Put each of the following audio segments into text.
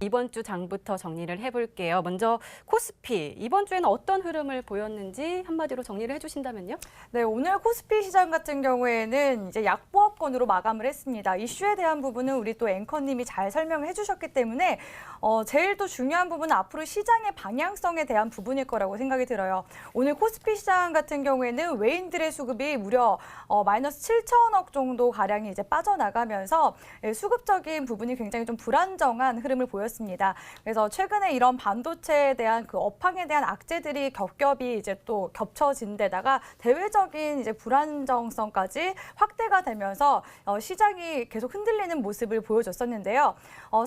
이번 주 장부터 정리를 해볼게요. 먼저 코스피, 이번 주에는 어떤 흐름을 보였는지 한마디로 정리를 해주신다면요? 네, 오늘 코스피 시장 같은 경우에는 이제 약보합권으로 마감을 했습니다. 이슈에 대한 부분은 우리 또 앵커님이 잘 설명을 해주셨기 때문에 제일 또 중요한 부분은 앞으로 시장의 방향성에 대한 부분일 거라고 생각이 들어요. 오늘 코스피 시장 같은 경우에는 외인들의 수급이 무려 마이너스 7천억 정도 가량이 이제 빠져나가면서 수급적인 부분이 굉장히 좀 불안정한 흐름을 보였습니다. 그래서 최근에 이런 반도체에 대한 그 업황에 대한 악재들이 겹겹이 이제 또 겹쳐진 데다가 대외적인 이제 불안정성까지 확대가 되면서 시장이 계속 흔들리는 모습을 보여줬었는데요.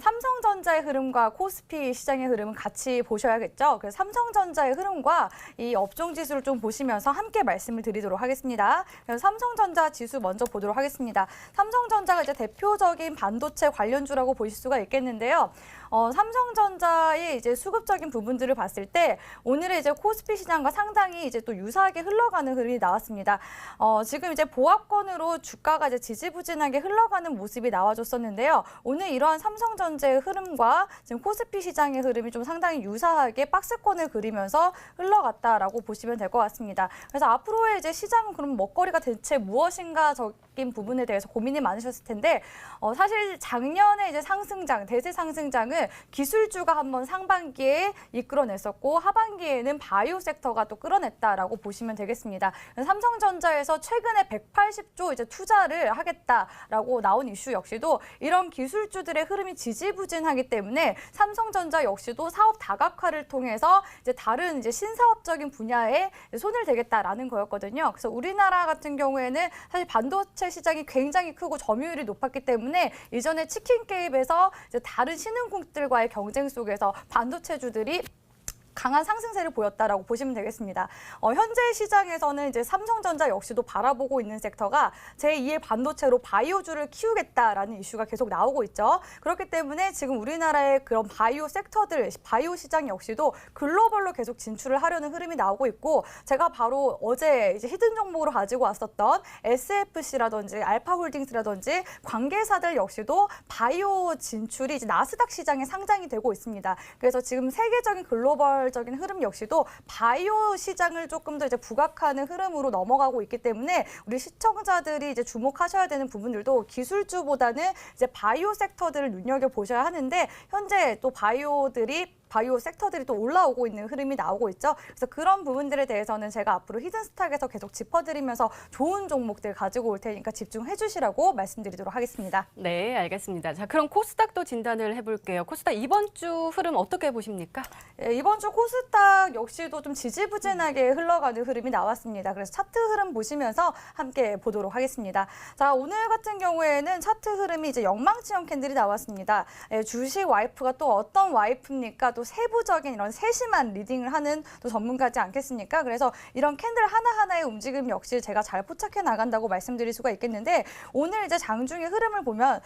삼성전자의 흐름과 코스피 시장의 흐름은 같이 보셔야겠죠. 그래서 삼성전자의 흐름과 이 업종 지수를 좀 보시면서 함께 말씀을 드리도록 하겠습니다. 그래서 삼성전자 지수 먼저 보도록 하겠습니다. 삼성전자가 이제 대표적인 반도체 관련주라고 보실 수가 있겠는데요. 삼성전자의 이제 수급적인 부분들을 봤을 때 오늘의 이제 코스피 시장과 상당히 이제 또 유사하게 흘러가는 흐름이 나왔습니다. 지금 이제 보합권으로 주가가 이제 지지부진하게 흘러가는 모습이 나와줬었는데요. 오늘 이러한 삼성전자의 흐름과 지금 코스피 시장의 흐름이 좀 상당히 유사하게 박스권을 그리면서 흘러갔다라고 보시면 될 것 같습니다. 그래서 앞으로의 이제 시장은 그럼 먹거리가 대체 무엇인가 적인 부분에 대해서 고민이 많으셨을 텐데 사실 작년에 이제 상승장, 대세 상승장을 기술주가 한번 상반기에 이끌어냈었고 하반기에는 바이오 섹터가 또 끌어냈다라고 보시면 되겠습니다. 삼성전자에서 최근에 180조 이제 투자를 하겠다라고 나온 이슈 역시도 이런 기술주들의 흐름이 지지부진하기 때문에 삼성전자 역시도 사업 다각화를 통해서 이제 다른 이제 신사업적인 분야에 손을 대겠다라는 거였거든요. 그래서 우리나라 같은 경우에는 사실 반도체 시장이 굉장히 크고 점유율이 높았기 때문에 이전에 치킨 게임에서 이제 다른 신흥국들과의 경쟁 속에서 반도체주들이 강한 상승세를 보였다라고 보시면 되겠습니다. 현재 시장에서는 이제 삼성전자 역시도 바라보고 있는 섹터가 제2의 반도체로 바이오주를 키우겠다라는 이슈가 계속 나오고 있죠. 그렇기 때문에 지금 우리나라의 그런 바이오 섹터들, 바이오 시장 역시도 글로벌로 계속 진출을 하려는 흐름이 나오고 있고 제가 바로 어제 이제 히든 종목으로 가지고 왔었던 SFC라든지 알파홀딩스라든지 관계사들 역시도 바이오 진출이 이제 나스닥 시장에 상장이 되고 있습니다. 그래서 지금 세계적인 글로벌 적인 흐름 역시도 바이오 시장을 조금 더 이제 부각하는 흐름으로 넘어가고 있기 때문에 우리 시청자들이 이제 주목하셔야 되는 부분들도 기술주보다는 이제 바이오 섹터들을 눈여겨 보셔야 하는데 현재 또 바이오 섹터들이 또 올라오고 있는 흐름이 나오고 있죠. 그래서 그런 부분들에 대해서는 제가 앞으로 히든스탁에서 계속 짚어드리면서 좋은 종목들 가지고 올 테니까 집중해 주시라고 말씀드리도록 하겠습니다. 네, 알겠습니다. 자, 그럼 코스닥도 진단을 해볼게요. 코스닥 이번 주 흐름 어떻게 보십니까? 네, 이번 주 코스닥 역시도 좀 지지부진하게 흘러가는 흐름이 나왔습니다. 그래서 차트 흐름 보시면서 함께 보도록 하겠습니다. 자, 오늘 같은 경우에는 차트 흐름이 이제 영망치형 캔들이 나왔습니다. 주식 와이프가 또 어떤 와이프입니까? 또 세부적인 이런 세심한 리딩을 하는 또 전문가지 않겠습니까? 그래서 이런 캔들 하나하나의 움직임 역시 제가 잘 포착해 나간다고 말씀드릴 수가 있겠는데 오늘 이제 장중의 흐름을 보면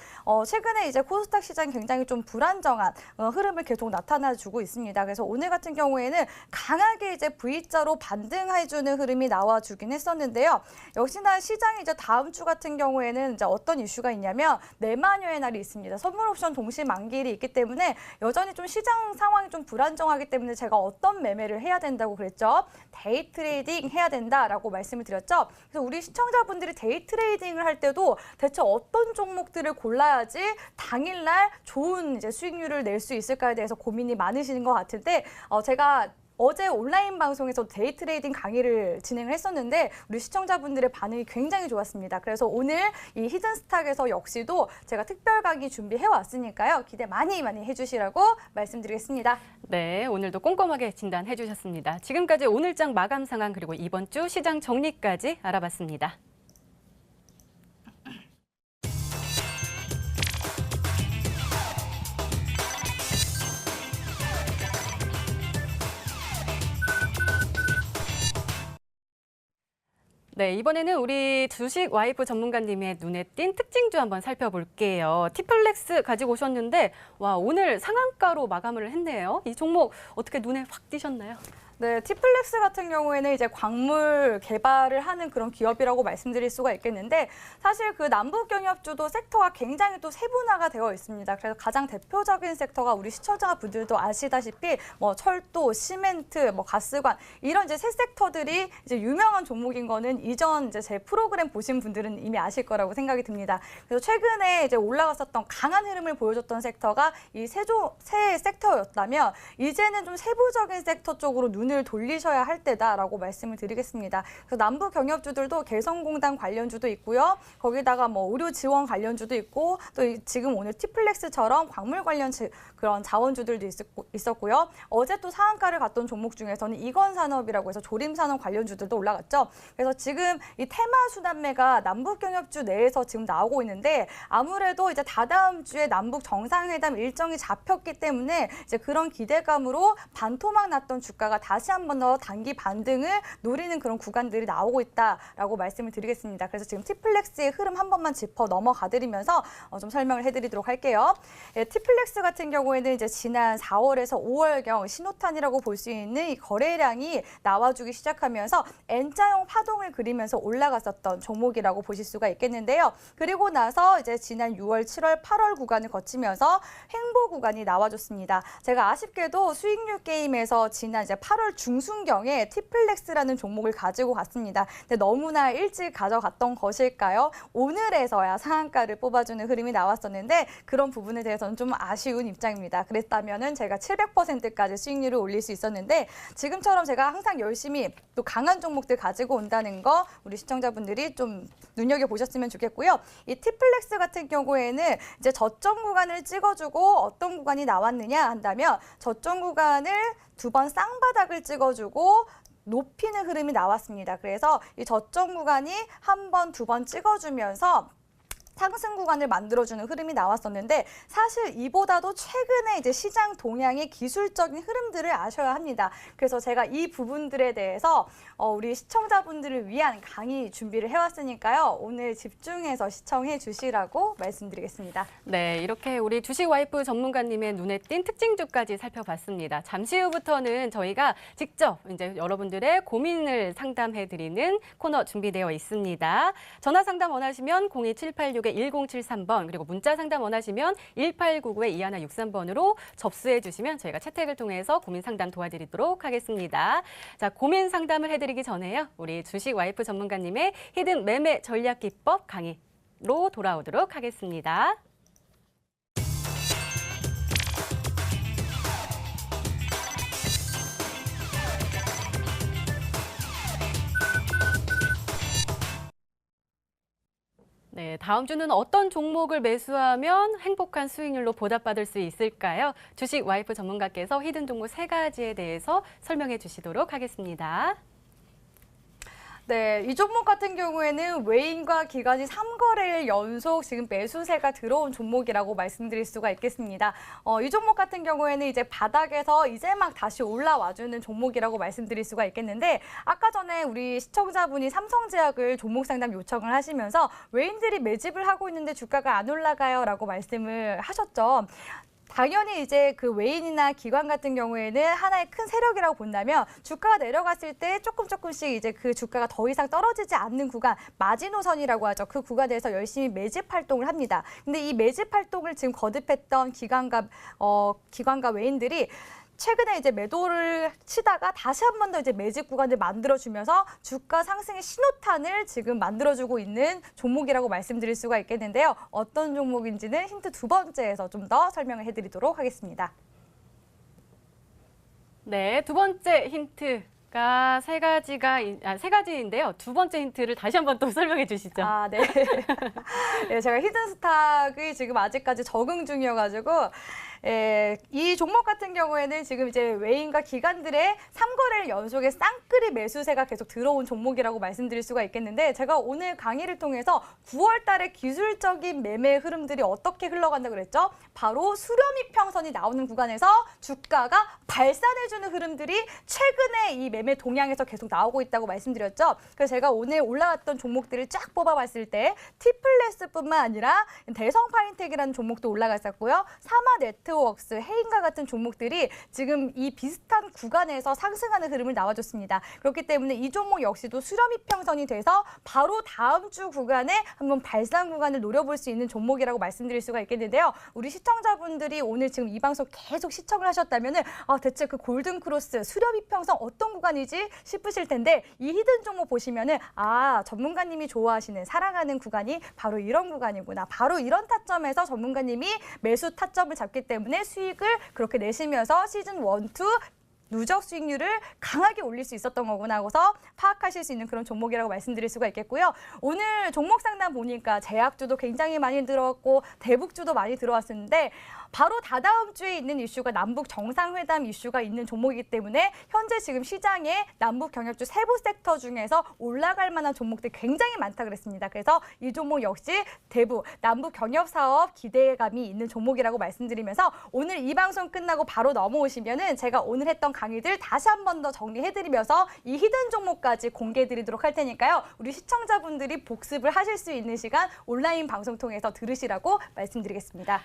최근에 이제 코스닥 시장이 굉장히 좀 불안정한 흐름을 계속 나타나주고 있습니다. 그래서 오늘 같은 경우에는 강하게 이제 V자로 반등해주는 흐름이 나와주긴 했었는데요. 역시나 시장이 이제 다음 주 같은 경우에는 이제 어떤 이슈가 있냐면 내마녀의 날이 있습니다. 선물 옵션 동시 만기일이 있기 때문에 여전히 좀 시장 상황이 좀 불안정하기 때문에 제가 어떤 매매를 해야 된다고 그랬죠? 데이 트레이딩 해야 된다라고 말씀을 드렸죠. 그래서 우리 시청자분들이 데이 트레이딩을 할 때도 대체 어떤 종목들을 골라야지 당일날 좋은 이제 수익률을 낼 수 있을까에 대해서 고민이 많으시는 것 같은데 제가 어제 온라인 방송에서 데이 트레이딩 강의를 진행을 했었는데 우리 시청자분들의 반응이 굉장히 좋았습니다. 그래서 오늘 이 히든스탁에서 역시도 제가 특별 강의 준비해 왔으니까요. 기대 많이 해주시라고 말씀드리겠습니다. 네, 오늘도 꼼꼼하게 진단해 주셨습니다. 지금까지 오늘장 마감 상황 그리고 이번 주 시장 정리까지 알아봤습니다. 네, 이번에는 우리 주식 와이프 전문가님의 눈에 띈 특징주 한번 살펴볼게요. 티플렉스 가지고 오셨는데 와 오늘 상한가로 마감을 했네요. 이 종목 어떻게 눈에 확 띄셨나요? 네, 티플렉스 같은 경우에는 이제 광물 개발을 하는 그런 기업이라고 말씀드릴 수가 있겠는데 사실 그 남북 경협주도 섹터가 굉장히 또 세분화가 되어 있습니다. 그래서 가장 대표적인 섹터가 우리 시청자분들도 아시다시피 뭐 철도, 시멘트, 뭐 가스관 이런 이제 세 섹터들이 이제 유명한 종목인 거는 이전 이제 제 프로그램 보신 분들은 이미 아실 거라고 생각이 듭니다. 그래서 최근에 이제 올라갔었던 강한 흐름을 보여줬던 섹터가 이 세 섹터였다면 이제는 좀 세부적인 섹터 쪽으로 눈을 돌리셔야 할 때다라고 말씀을 드리겠습니다. 그래서 남북 경협주들도 개성공단 관련주도 있고요. 거기다가 뭐 의료 지원 관련주도 있고 또 지금 오늘 티플렉스처럼 광물 관련 그런 자원주들도 있었고요. 어제 또 상한가를 갔던 종목 중에서는 이건산업이라고 해서 조림산업 관련주들도 올라갔죠. 그래서 지금 이 테마순환매가 남북 경협주 내에서 지금 나오고 있는데 아무래도 이제 다다음 주에 남북 정상회담 일정이 잡혔기 때문에 이제 그런 기대감으로 반토막 났던 주가가 다시 한 번 더 단기 반등을 노리는 그런 구간들이 나오고 있다라고 말씀을 드리겠습니다. 그래서 지금 티플렉스의 흐름 한 번만 짚어 넘어가드리면서 좀 설명을 해드리도록 할게요. 예, 티플렉스 같은 경우에는 이제 지난 4월에서 5월경 신호탄이라고 볼 수 있는 이 거래량이 나와주기 시작하면서 N자형 파동을 그리면서 올라갔었던 종목이라고 보실 수가 있겠는데요. 그리고 나서 이제 지난 6월, 7월, 8월 구간을 거치면서 횡보 구간이 나와줬습니다. 제가 아쉽게도 수익률 게임에서 지난 이제 8월 중순경에 티플렉스라는 종목을 가지고 갔습니다. 근데 너무나 일찍 가져갔던 것일까요? 오늘에서야 상한가를 뽑아주는 흐름이 나왔었는데 그런 부분에 대해서는 좀 아쉬운 입장입니다. 그랬다면은 제가 700%까지 수익률을 올릴 수 있었는데 지금처럼 제가 항상 열심히 또 강한 종목들 가지고 온다는 거 우리 시청자분들이 좀 눈여겨보셨으면 좋겠고요. 이 티플렉스 같은 경우에는 이제 저점 구간을 찍어주고 어떤 구간이 나왔느냐 한다면 저점 구간을 두 번 쌍바닥을 찍어주고 높이는 흐름이 나왔습니다. 그래서 이 저점 구간이 한 번, 두 번 찍어주면서 상승 구간을 만들어주는 흐름이 나왔었는데 사실 이보다도 최근에 이제 시장 동향의 기술적인 흐름들을 아셔야 합니다. 그래서 제가 이 부분들에 대해서 우리 시청자분들을 위한 강의 준비를 해왔으니까요. 오늘 집중해서 시청해 주시라고 말씀드리겠습니다. 네, 이렇게 우리 주식 와이프 전문가님의 눈에 띈 특징주까지 살펴봤습니다. 잠시 후부터는 저희가 직접 이제 여러분들의 고민을 상담해드리는 코너 준비되어 있습니다. 전화 상담 원하시면 02786-1073번 그리고 문자 상담 원하시면 1899-2163번으로 접수해 주시면 저희가 채택을 통해서 고민 상담 도와드리도록 하겠습니다. 자, 고민 상담을 해드리기 전에요. 우리 주식 와이프 전문가님의 히든 매매 전략 기법 강의로 돌아오도록 하겠습니다. 네, 다음 주는 어떤 종목을 매수하면 행복한 수익률로 보답받을 수 있을까요? 주식 와이프 전문가께서 히든 종목 3가지에 대해서 설명해 주시도록 하겠습니다. 네, 이 종목 같은 경우에는 외인과 기관이 3거래일 연속 지금 매수세가 들어온 종목이라고 말씀드릴 수가 있겠습니다. 이 종목 같은 경우에는 이제 바닥에서 이제 막 다시 올라와주는 종목이라고 말씀드릴 수가 있겠는데 아까 전에 우리 시청자분이 삼성제약을 종목 상담 요청을 하시면서 외인들이 매집을 하고 있는데 주가가 안 올라가요 라고 말씀을 하셨죠. 당연히 이제 그 외인이나 기관 같은 경우에는 하나의 큰 세력이라고 본다면 주가가 내려갔을 때 조금씩 이제 그 주가가 더 이상 떨어지지 않는 구간, 마지노선이라고 하죠. 그 구간에서 열심히 매집 활동을 합니다. 근데 이 매집 활동을 지금 거듭했던 기관과 외인들이 최근에 이제 매도를 치다가 다시 한 번 더 이제 매집 구간을 만들어주면서 주가 상승의 신호탄을 지금 만들어주고 있는 종목이라고 말씀드릴 수가 있겠는데요. 어떤 종목인지는 힌트 2번째에서 좀 더 설명을 해드리도록 하겠습니다. 네, 2번째 힌트가 세 가지인데요. 2번째 힌트를 다시 한번 또 설명해 주시죠. 아, 네. 네, 제가 히든스탁이 지금 아직까지 적응 중이어가지고 이 종목 같은 경우에는 지금 이제 외인과 기관들의 3거래일 연속의 쌍끌이 매수세가 계속 들어온 종목이라고 말씀드릴 수가 있겠는데 제가 오늘 강의를 통해서 9월 달에 기술적인 매매 흐름들이 어떻게 흘러간다고 그랬죠? 바로 수렴 이평선이 나오는 구간에서 주가가 발산해주는 흐름들이 최근에 이 매매 동향에서 계속 나오고 있다고 말씀드렸죠. 그래서 제가 오늘 올라왔던 종목들을 쫙 뽑아봤을 때 티플렉스뿐만 아니라 대성파인텍이라는 종목도 올라갔었고요. 사마네트 아트웍스, 해인과 같은 종목들이 지금 이 비슷한 구간에서 상승하는 흐름을 나와줬습니다. 그렇기 때문에 이 종목 역시도 수렴 이평선이 돼서 바로 다음 주 구간에 한번 발상 구간을 노려볼 수 있는 종목이라고 말씀드릴 수가 있겠는데요. 우리 시청자분들이 오늘 지금 이 방송 계속 시청을 하셨다면은 대체 그 골든 크로스 수렴 이평선 어떤 구간이지 싶으실 텐데 이 히든 종목 보시면은 전문가님이 좋아하시는 사랑하는 구간이 바로 이런 구간이구나. 바로 이런 타점에서 전문가님이 매수 타점을 잡기 때문에 수익을 그렇게 내시면서 시즌 1, 2 누적 수익률을 강하게 올릴 수 있었던 거구나 하고서 파악하실 수 있는 그런 종목이라고 말씀드릴 수가 있겠고요. 오늘 종목 상담 보니까 제약주도 굉장히 많이 들어왔고 대북주도 많이 들어왔었는데 바로 다다음 주에 있는 이슈가 남북 정상회담 이슈가 있는 종목이기 때문에 현재 지금 시장에 남북 경협주 세부 섹터 중에서 올라갈 만한 종목들이 굉장히 많다 그랬습니다. 그래서 이 종목 역시 대북 남북 경협 사업 기대감이 있는 종목이라고 말씀드리면서 오늘 이 방송 끝나고 바로 넘어오시면은 제가 오늘 했던 강의들 다시 한 번 더 정리해드리면서 이 히든 종목까지 공개해드리도록 할 테니까요. 우리 시청자분들이 복습을 하실 수 있는 시간 온라인 방송 통해서 들으시라고 말씀드리겠습니다.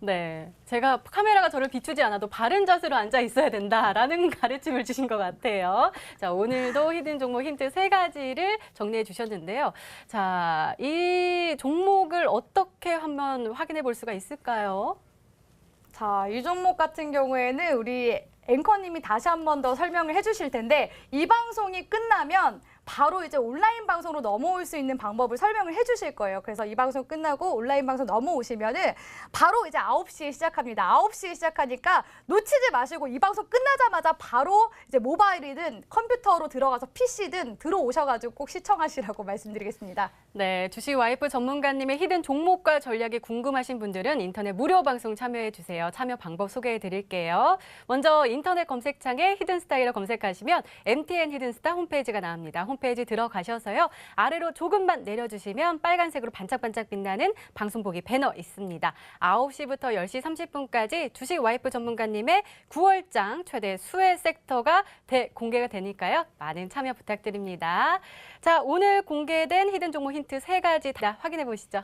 네, 제가 카메라가 저를 비추지 않아도 바른 자세로 앉아 있어야 된다라는 가르침을 주신 것 같아요. 자, 오늘도 히든 종목 힌트 3가지를 정리해 주셨는데요. 자, 이 종목을 어떻게 한번 확인해 볼 수가 있을까요? 자, 이 종목 같은 경우에는 우리 앵커님이 다시 한 번 더 설명을 해주실 텐데 이 방송이 끝나면 바로 이제 온라인 방송으로 넘어올 수 있는 방법을 설명을 해주실 거예요. 그래서 이 방송 끝나고 온라인 방송 넘어오시면은 바로 이제 9시에 시작합니다. 9시에 시작하니까 놓치지 마시고 이 방송 끝나자마자 바로 이제 모바일이든 컴퓨터로 들어가서 PC든 들어오셔가지고 꼭 시청하시라고 말씀드리겠습니다. 네, 주식 와이프 전문가님의 히든 종목과 전략이 궁금하신 분들은 인터넷 무료 방송 참여해 주세요. 참여 방법 소개해 드릴게요. 먼저 인터넷 검색창에 히든스타일을 검색하시면 MTN 히든스타 홈페이지가 나옵니다. 홈페이지 들어가셔서요. 아래로 조금만 내려주시면 빨간색으로 반짝반짝 빛나는 방송 보기 배너 있습니다. 9시부터 10시 30분까지 주식 와이프 전문가님의 9월장 최대 수혜 섹터가 공개가 되니까요. 많은 참여 부탁드립니다. 자, 오늘 공개된 히든 종목 힌트 3가지 다 확인해 보시죠.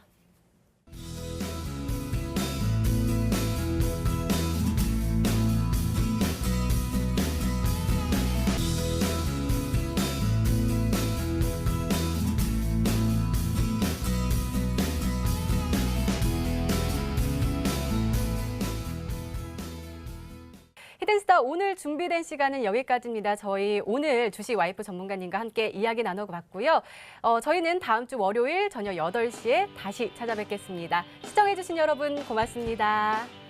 히든스타 오늘 준비된 시간은 여기까지입니다. 저희 오늘 주식 와이프 전문가님과 함께 이야기 나눠봤고요. 저희는 다음 주 월요일 저녁 8시에 다시 찾아뵙겠습니다. 시청해주신 여러분 고맙습니다.